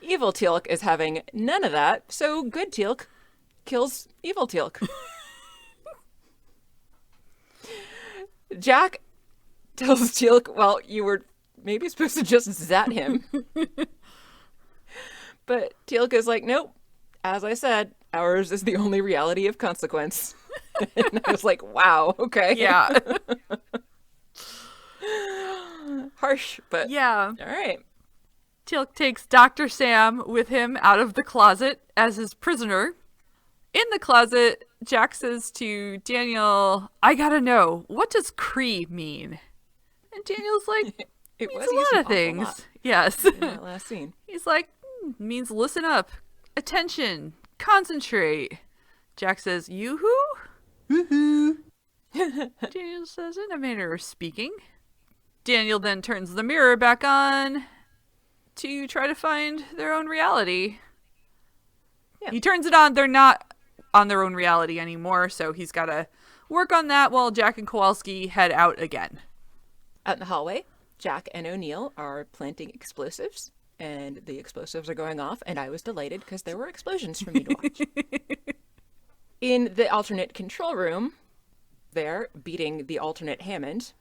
Evil Teal'c is having none of that, so Good Teal'c kills Evil Teal'c. Jack tells Teal'c, well, you were maybe supposed to just zat him. But Teal'c is like, nope, as I said, ours is the only reality of consequence. And I was like, wow, okay. Yeah. Harsh, but Yeah. all right. Teal'c takes Dr. Sam with him out of the closet as his prisoner. In the closet, Jack says to Daniel, I gotta know, what does Kree mean? And Daniel's like, It means was a used lot an of awful things. lot Yes. in that last scene. He's like, means listen up, attention, concentrate. Jack says, yoo-hoo? Woohoo. Daniel says, in a manner of speaking. Daniel then turns the mirror back on to try to find their own reality. Yeah. He turns it on. They're not on their own reality anymore, so he's got to work on that while Jack and Kowalski head out again. Out in the hallway, Jack and O'Neill are planting explosives, and the explosives are going off, and I was delighted because there were explosions for me to watch. In the alternate control room, they're beating the alternate Hammond.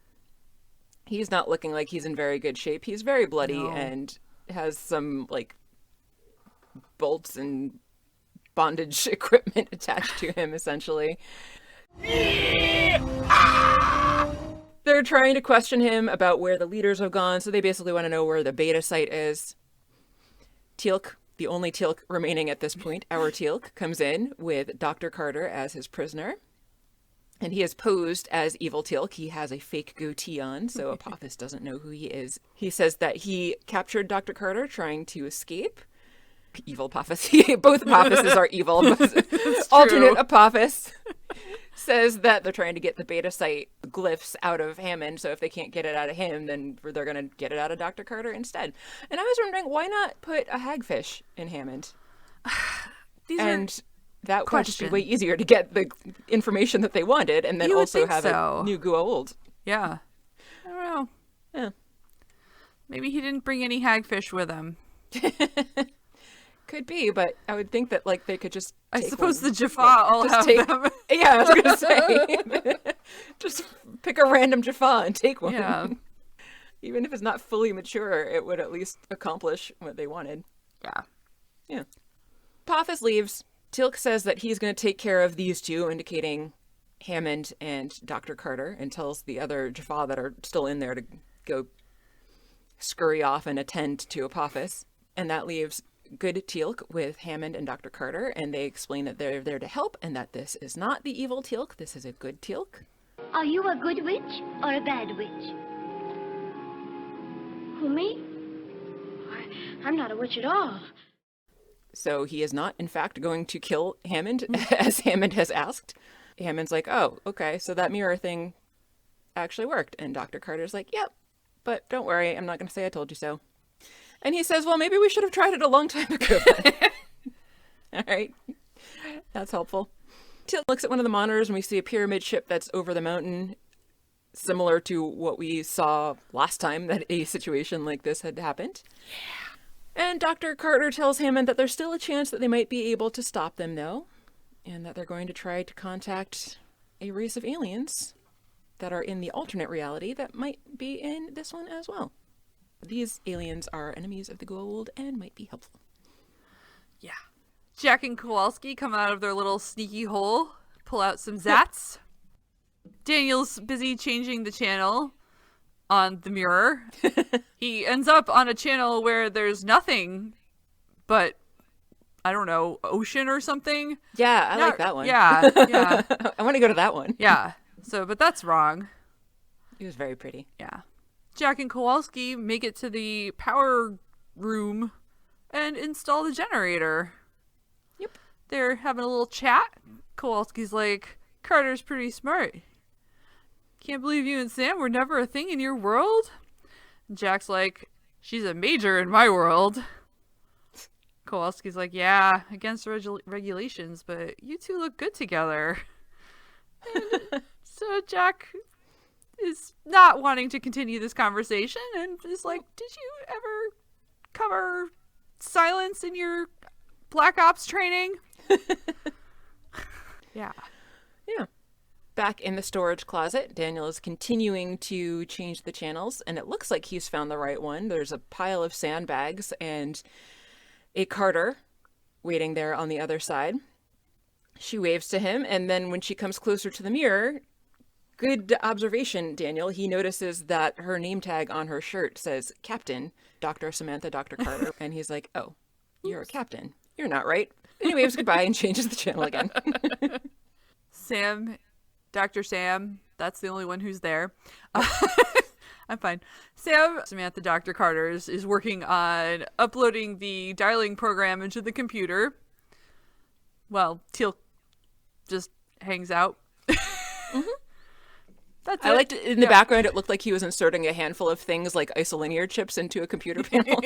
He's not looking like he's in very good shape. He's very bloody and has some, like, bolts and bondage equipment attached to him, essentially. They're trying to question him about where the leaders have gone, so they basically want to know where the beta site is. Teal'c, the only Teal'c remaining at this point, our Teal'c, comes in with Dr. Carter as his prisoner. And he is posed as Evil Teal'c. He has a fake goatee on, so Apophis doesn't know who he is. He says that he captured Dr. Carter trying to escape. Evil Apophis. Both Apophises are evil. But alternate Apophis says that they're trying to get the beta site glyphs out of Hammond, so if they can't get it out of him, then they're going to get it out of Dr. Carter instead. And I was wondering, why not put a hagfish in Hammond? That would just be way easier to get the information that they wanted, and then also have a new Goa'uld. Yeah. I don't know. Yeah. Maybe he didn't bring any hagfish with him. Could be, but I would think that, like, they could just I take suppose one. the Jaffa all just have take them. Yeah, I was going to say. Just pick a random Jaffa and take one. Yeah. Even if it's not fully mature, it would at least accomplish what they wanted. Yeah. Yeah. Apophis leaves. Teal'c says that he's going to take care of these two, indicating Hammond and Dr. Carter, and tells the other Jaffa that are still in there to go scurry off and attend to Apophis. And that leaves good Teal'c with Hammond and Dr. Carter, and they explain that they're there to help and that this is not the evil Teal'c, this is a good Teal'c. Are you a good witch or a bad witch? Who, me? I'm not a witch at all. So he is not, in fact, going to kill Hammond, as Hammond has asked. Hammond's like, oh, okay, so that mirror thing actually worked. And Dr. Carter's like, yep, but don't worry, I'm not going to say I told you so. And he says, well, maybe we should have tried it a long time ago then. All right, that's helpful. Teal'c looks at one of the monitors and we see a pyramid ship that's over the mountain, similar to what we saw last time that a situation like this had happened. Yeah. And Dr. Carter tells Hammond that there's still a chance that they might be able to stop them, though, and that they're going to try to contact a race of aliens that are in the alternate reality that might be in this one as well. These aliens are enemies of the Goa'uld and might be helpful. Yeah. Jack and Kowalski come out of their little sneaky hole, pull out some Zats. Daniel's busy changing the channel on the mirror. He ends up on a channel where there's nothing but, I don't know, ocean or something. Yeah, I like that one. Yeah, yeah. I want to go to that one. Yeah. So, but that's wrong. It was very pretty. Yeah. Jack and Kowalski make it to the power room and install the generator. Yep. They're having a little chat. Kowalski's like, Carter's pretty smart. Can't believe you and Sam were never a thing in your world? And Jack's like, she's a major in my world. Kowalski's like, yeah, against regulations, but you two look good together. And so Jack is not wanting to continue this conversation and is like, did you ever cover silence in your Black Ops training? Yeah. Yeah. Back in the storage closet, Daniel is continuing to change the channels, and it looks like he's found the right one. There's a pile of sandbags and a Carter waiting there on the other side. She waves to him, and then when she comes closer to the mirror, good observation, Daniel, he notices that her name tag on her shirt says Captain, Dr. Samantha, Dr. Carter, and he's like, oh, you're a captain. You're not right. And he waves goodbye and changes the channel again. Sam, Dr. Sam, that's the only one who's there. I'm fine. Sam, Samantha, Dr. Carter is working on uploading the dialing program into the computer. Well, Teal'c just hangs out. Mm-hmm. That's I liked it. In the background, it looked like he was inserting a handful of things like isolinear chips into a computer panel.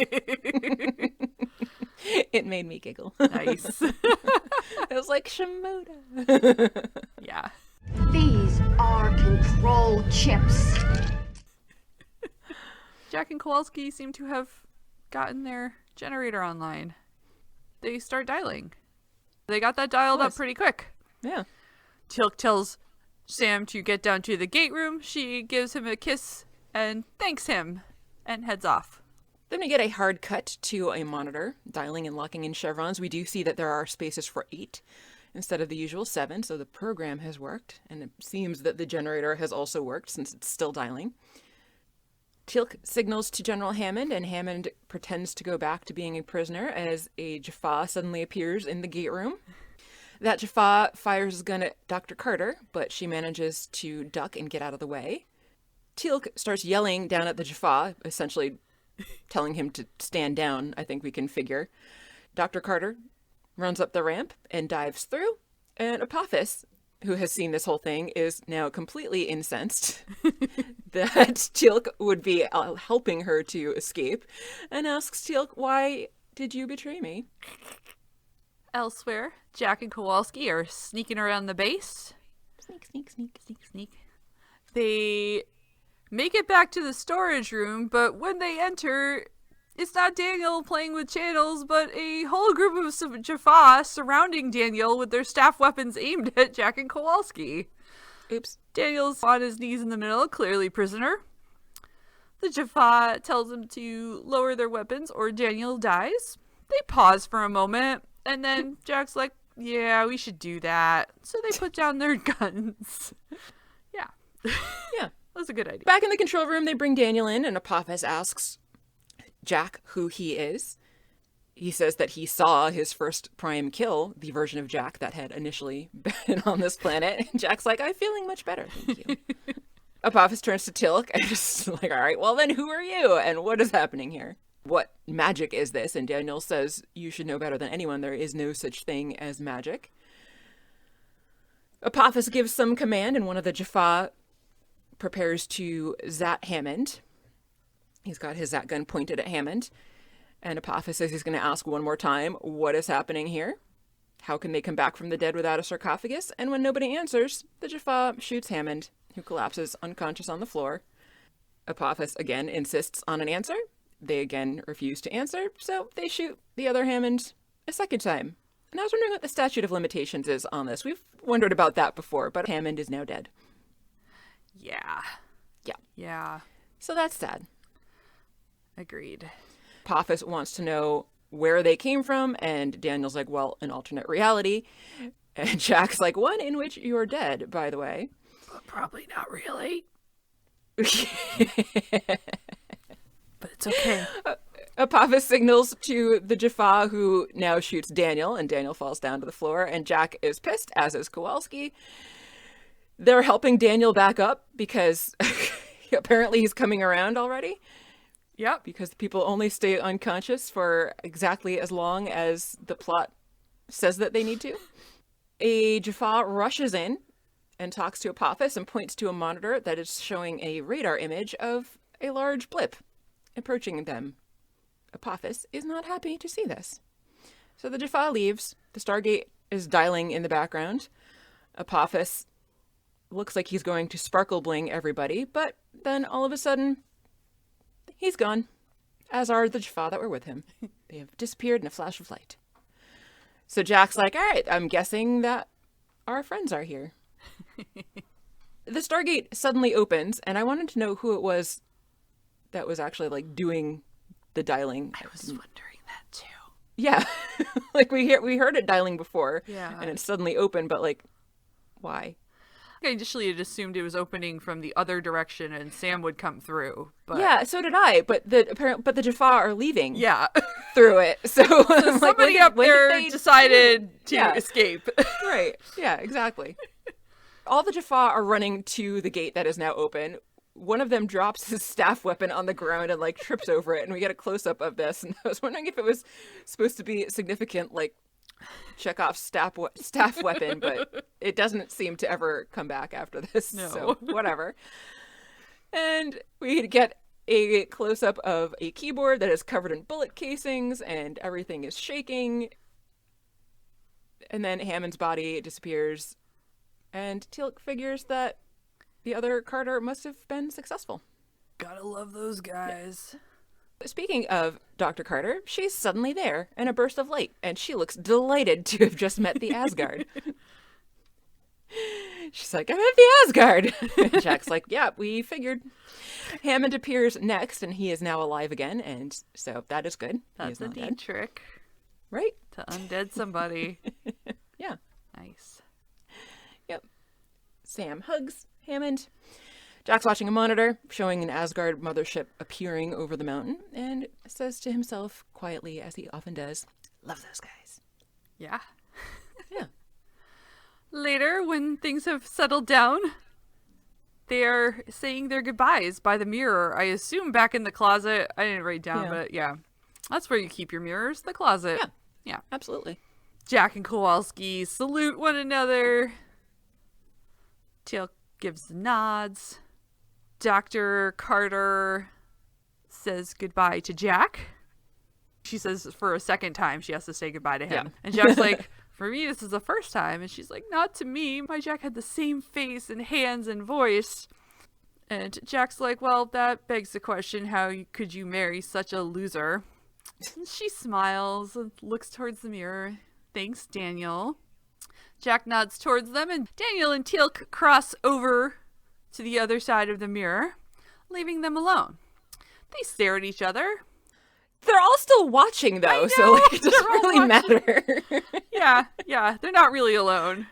It made me giggle. Nice. It was like Shimoda. Yeah. These are control chips. Jack and Kowalski seem to have gotten their generator online. They start dialing. They got that dialed up pretty quick. Yeah. Teal'c tells Sam to get down to the gate room. She gives him a kiss and thanks him and heads off. Then we get a hard cut to a monitor, dialing and locking in chevrons. We do see that there are spaces for 8 instead of the usual 7, so the program has worked, and it seems that the generator has also worked since it's still dialing. Teal'c signals to General Hammond, and Hammond pretends to go back to being a prisoner as a Jaffa suddenly appears in the gate room. That Jaffa fires his gun at Dr. Carter, but she manages to duck and get out of the way. Teal'c starts yelling down at the Jaffa, essentially telling him to stand down, I think we can figure. Dr. Carter runs up the ramp and dives through, and Apophis, who has seen this whole thing, is now completely incensed that Teal'c would be helping her to escape, and asks Teal'c, why did you betray me? Elsewhere, Jack and Kowalski are sneaking around the base. Sneak, sneak, sneak, sneak, sneak. They make it back to the storage room, but when they enter, it's not Daniel playing with channels, but a whole group of Jaffa surrounding Daniel with their staff weapons aimed at Jack and Kowalski. Oops. Daniel's on his knees in the middle, clearly prisoner. The Jaffa tells him to lower their weapons or Daniel dies. They pause for a moment, and then Jack's like, yeah, we should do that. So they put down their guns. Yeah. Yeah. That's a good idea. Back in the control room, they bring Daniel in, and Apophis asks, Jack who he is. He says that he saw his first prime kill the version of Jack that had initially been on this planet. And Jack's like, I'm feeling much better, thank you. Apophis turns to Teal'c and just like, all right, well then who are you? And what is happening here? What magic is this? And Daniel says, you should know better than anyone. There is no such thing as magic. Apophis gives some command, and one of the Jaffa prepares to zat Hammond. He's got his zat gun pointed at Hammond. And Apophis says he's going to ask one more time, what is happening here? How can they come back from the dead without a sarcophagus? And when nobody answers, the Jaffa shoots Hammond, who collapses unconscious on the floor. Apophis again insists on an answer. They again refuse to answer, so they shoot the other Hammond a second time. And I was wondering what the statute of limitations is on this. We've wondered about that before, but Hammond is now dead. Yeah. Yeah. Yeah. So that's sad. Agreed. Apophis wants to know where they came from, and Daniel's like, well, an alternate reality. And Jack's like, one in which you're dead, by the way. But probably not really. But it's okay. Apophis signals to the Jaffa, who now shoots Daniel, and Daniel falls down to the floor, and Jack is pissed, as is Kowalski. They're helping Daniel back up because apparently he's coming around already. Yep. Because people only stay unconscious for exactly as long as the plot says that they need to. A Jaffa rushes in and talks to Apophis and points to a monitor that is showing a radar image of a large blip approaching them. Apophis is not happy to see this. So the Jaffa leaves. The Stargate is dialing in the background. Apophis looks like he's going to sparkle bling everybody, but then all of a sudden, he's gone, as are the Jaffa that were with him. They have disappeared in a flash of light. So Jack's like, all right, I'm guessing that our friends are here. The Stargate suddenly opens, and I wanted to know who it was that was actually like doing the dialing. I was wondering that too. Yeah. Like we heard it dialing before. Yeah. And it suddenly opened, but like, why? I initially had assumed it was opening from the other direction and Sam would come through. But Yeah, so did I. But the Jaffa are leaving. Yeah. Through it. So, Somebody up there decided to escape. Right. Yeah, exactly. All the Jaffa are running to the gate that is now open. One of them drops his staff weapon on the ground and like trips over it, and we get a close-up of this. And I was wondering if it was supposed to be significant, like Chekhov's staff weapon, but it doesn't seem to ever come back after this. No. So whatever. And we get a close-up of a keyboard that is covered in bullet casings, and everything is shaking. And then Hammond's body disappears, and Teal'c figures that the other Carter must have been successful. Gotta love those guys. Yeah. Speaking of Dr. Carter, she's suddenly there in a burst of light, and she looks delighted to have just met the Asgard. She's like, I'm at the Asgard. And Jack's like, yeah, we figured. Hammond appears next, and he is now alive again, and so that is good. That's a neat trick. Right? To undead somebody. Yeah. Nice. Yep. Sam hugs Hammond. Jack's watching a monitor showing an Asgard mothership appearing over the mountain and says to himself quietly, as he often does, love those guys. Yeah. Yeah. Later, when things have settled down, they are saying their goodbyes by the mirror. I assume back in the closet. I didn't write down, but yeah. That's where you keep your mirrors, the closet. Yeah. Yeah. Absolutely. Jack and Kowalski salute one another. Teal'c gives nods. Dr. Carter says goodbye to Jack. She says for a second time she has to say goodbye to him. Yeah. And Jack's like, for me, this is the first time. And she's like, not to me. My Jack had the same face and hands and voice. And Jack's like, well, that begs the question, how could you marry such a loser? And she smiles and looks towards the mirror. Thanks, Daniel. Jack nods towards them, and Daniel and Teal'c cross over to the other side of the mirror, leaving them alone. They stare at each other. They're all still watching, though, so like, it doesn't really matter. Yeah, they're not really alone.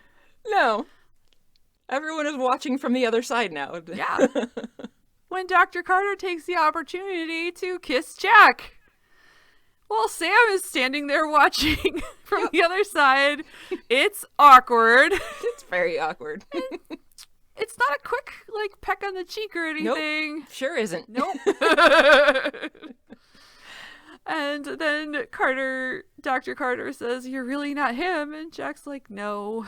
No. Everyone is watching from the other side now. Yeah. When Dr. Carter takes the opportunity to kiss Jack. Well, Sam is standing there watching from the other side. It's awkward. It's very awkward. It's not a quick, like, peck on the cheek or anything. Nope, sure isn't. Nope. And then Dr. Carter says, "You're really not him." And Jack's like, "No."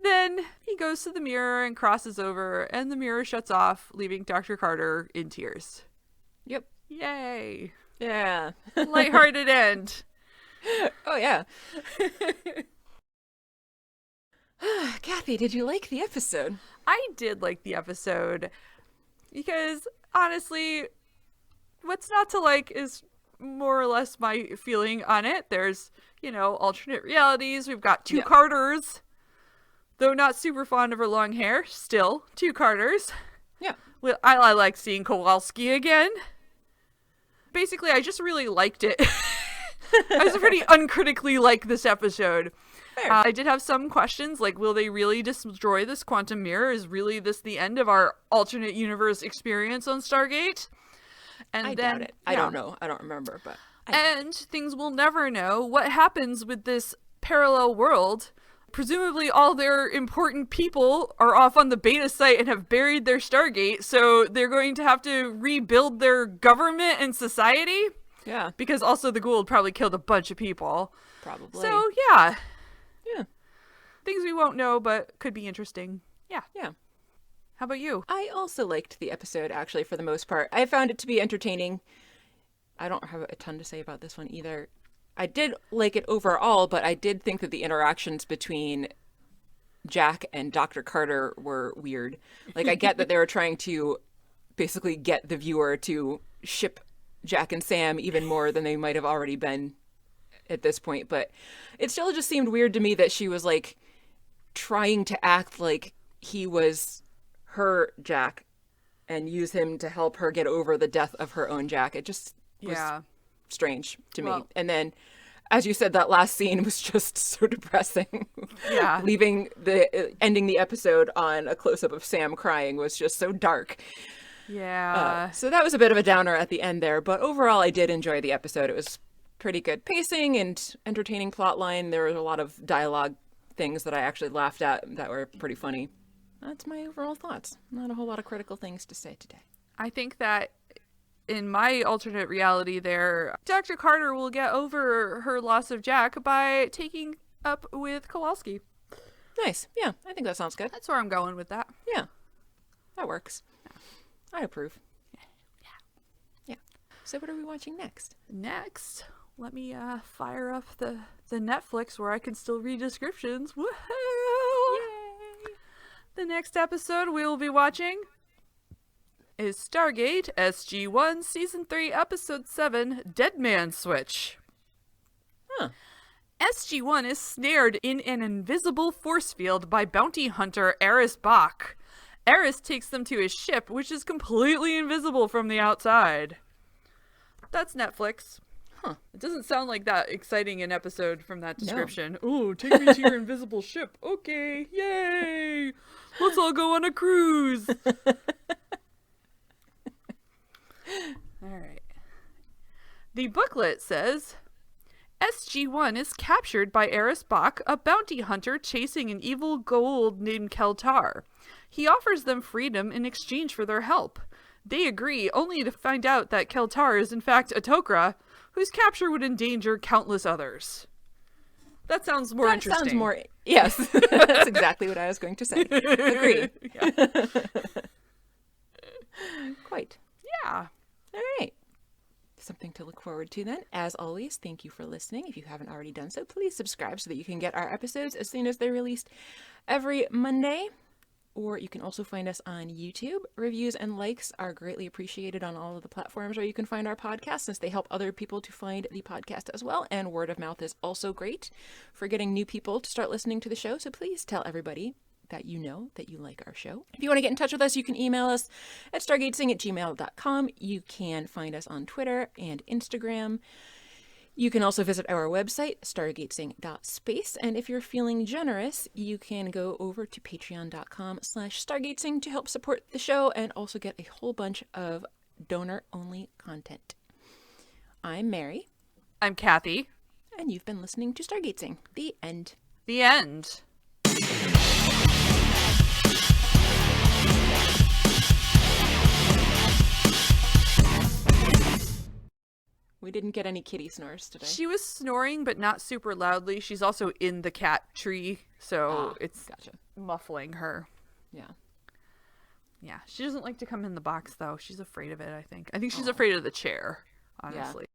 Then he goes to the mirror and crosses over, and the mirror shuts off, leaving Dr. Carter in tears. Yep. Yay. Yeah. Lighthearted end. Oh, yeah. Kathy, did you like the episode? I did like the episode because, honestly, what's not to like is more or less my feeling on it. There's, alternate realities. We've got two Carters, though not super fond of her long hair. Still, two Carters. Yeah. Well, I like seeing Kowalski again. Basically, I just really liked it. I was pretty uncritically like this episode. I did have some questions, like, will they really destroy this quantum mirror? Is really this the end of our alternate universe experience on Stargate? And I doubt it. I don't know. I don't remember, but... things we'll never know. What happens with this parallel world? Presumably all their important people are off on the beta site and have buried their Stargate, so they're going to have to rebuild their government and society? Yeah. Because also the Goa'uld probably killed a bunch of people. Probably. So, yeah. Yeah. Things we won't know, but could be interesting. Yeah. Yeah. How about you? I also liked the episode, actually, for the most part. I found it to be entertaining. I don't have a ton to say about this one either. I did like it overall, but I did think that the interactions between Jack and Dr. Carter were weird. Like, I get that they were trying to basically get the viewer to ship Jack and Sam even more than they might have already been at this point, but it still just seemed weird to me that she was, like, trying to act like he was her Jack and use him to help her get over the death of her own Jack. It just was strange to me. And then, as you said, that last scene was just so depressing. Yeah. Ending the episode on a close-up of Sam crying was just so dark. Yeah. So that was a bit of a downer at the end there, but overall I did enjoy the episode. It was pretty good pacing and entertaining plot line. There was a lot of dialogue things that I actually laughed at that were pretty funny. That's my overall thoughts. Not a whole lot of critical things to say today. I think that in my alternate reality there, Dr. Carter will get over her loss of Jack by taking up with Kowalski. Nice. Yeah, I think that sounds good. That's where I'm going with that. Yeah, that works. I approve. Yeah. So what are we watching next? Next, let me fire up the Netflix where I can still read descriptions. Woohoo! Yay! The next episode we will be watching is Stargate SG-1 Season 3 Episode 7 Dead Man Switch. Huh. SG-1 is snared in an invisible force field by bounty hunter Eris Bach. Eris takes them to his ship, which is completely invisible from the outside. That's Netflix. Huh. It doesn't sound like that exciting an episode from that description. No. Ooh, take me to your invisible ship. Okay, yay! Let's all go on a cruise. Alright. The booklet says, SG-1 is captured by Eris Bach, a bounty hunter chasing an evil Goa'uld named Keltar. He offers them freedom in exchange for their help. They agree, only to find out that Keltar is in fact a Tok'ra, whose capture would endanger countless others. That sounds more interesting. Sounds more... Yes, that's exactly what I was going to say. Agree. Quite. Yeah. All right. Something to look forward to then. As always, thank you for listening. If you haven't already done so, please subscribe so that you can get our episodes as soon as they're released every Monday. Or you can also find us on YouTube. Reviews and likes are greatly appreciated on all of the platforms where you can find our podcast, since they help other people to find the podcast as well. And word of mouth is also great for getting new people to start listening to the show. So please tell everybody that you know that you like our show. If you want to get in touch with us, you can email us at stargatezing@gmail.com. You can find us on Twitter and Instagram. You can also visit our website, stargatezing.space. And if you're feeling generous, you can go over to patreon.com/stargatezing to help support the show and also get a whole bunch of donor-only content. I'm Mary. I'm Kathy. And you've been listening to Stargatezing. The end. The end. We didn't get any kitty snores today. She was snoring, but not super loudly. She's also in the cat tree, so it's muffling her. Yeah. Yeah, she doesn't like to come in the box, though. She's afraid of it, I think. I think she's afraid of the chair, honestly.